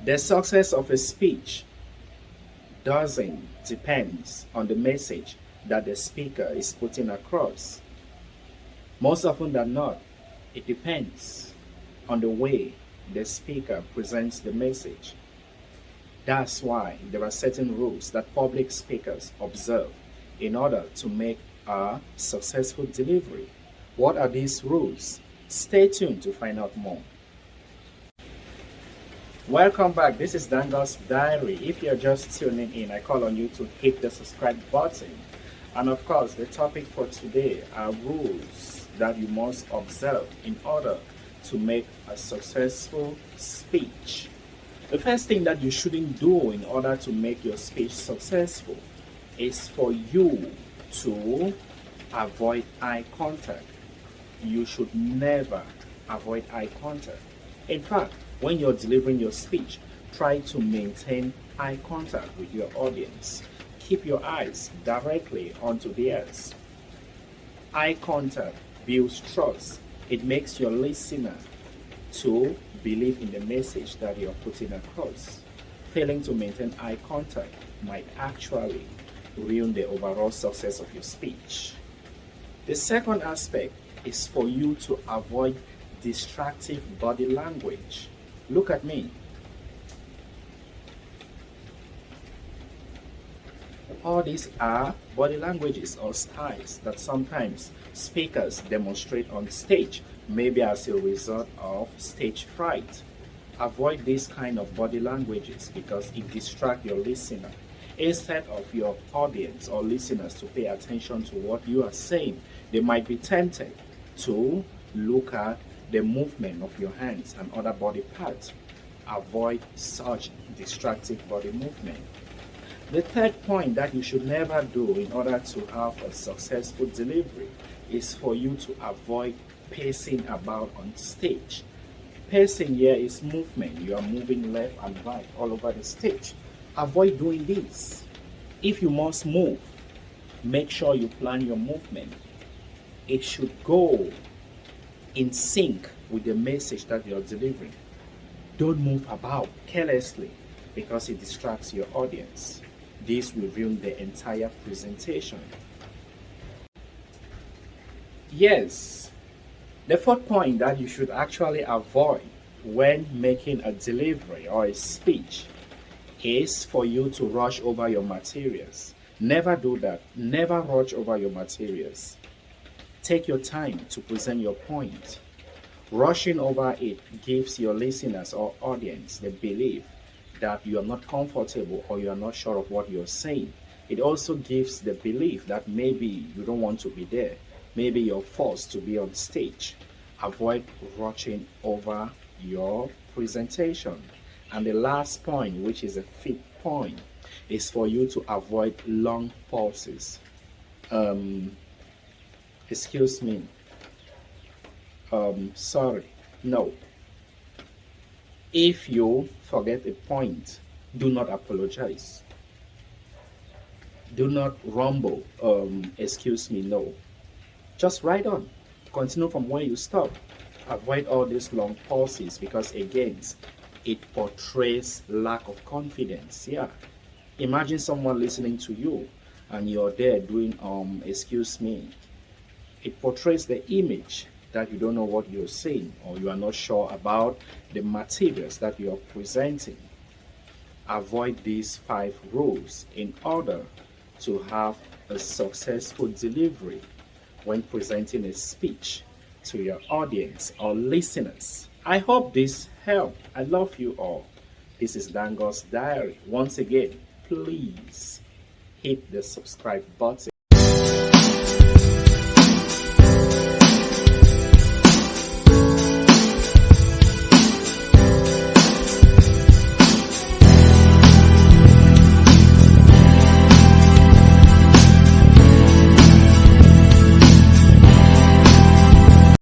The success of a speech doesn't depend on the message that the speaker is putting across. Most often than not, it depends on the way the speaker presents the message. That's why there are certain rules that public speakers observe in order to make a successful delivery. What are these rules? Stay tuned to find out more. Welcome back. This is Dango's Diary. If you're just tuning in, I call on you to hit the subscribe button. And of course, the topic for today are rules that you must observe in order to make a successful speech. The first thing that you shouldn't do in order to make your speech successful is for you to avoid eye contact. You should never avoid eye contact. In fact, when you're delivering your speech, try to maintain eye contact with your audience. Keep your eyes directly onto theirs. Eye contact builds trust. It makes your listener to believe in the message that you're putting across. Failing to maintain eye contact might actually ruin the overall success of your speech. The second aspect is for you to avoid distractive body language. Look at me. All these are body languages or styles that sometimes speakers demonstrate on stage, maybe as a result of stage fright. Avoid this kind of body languages because it distracts your listener. Instead of your audience or listeners to pay attention to what you are saying, they might be tempted to look at the movement of your hands and other body parts. Avoid such distractive body movement. The third point that you should never do in order to have a successful delivery is for you to avoid pacing about on stage. Pacing here is movement. You are moving left and right all over the stage. Avoid doing this. If you must move, make sure you plan your movement. It should go in sync with the message that you're delivering. Don't move about carelessly because it distracts your audience. This will ruin the entire presentation. Yes, the fourth point that you should actually avoid when making a delivery or a speech is for you to rush over your materials. Never do that. Never rush over your materials. Take your time to present your point. Rushing over it gives your listeners or audience the belief that you are not comfortable or you are not sure of what you're saying. It also gives the belief that maybe you don't want to be there. Maybe you're forced to be on stage. Avoid rushing over your presentation. And the last point, which is a fifth point, is for you to avoid long pauses. Excuse me. Sorry. No. If you forget a point, do not apologize. Do not rumble. Excuse me. No. Just write on. Continue from where you stop. Avoid all these long pauses because, again, it portrays lack of confidence. Yeah. Imagine someone listening to you and you're there doing excuse me. It portrays the image that you don't know what you're saying or you are not sure about the materials that you are presenting. Avoid these 5 rules in order to have a successful delivery when presenting a speech to your audience or listeners. I hope this helped. I love you all. This is Dango's Diary. Once again, please hit the subscribe button.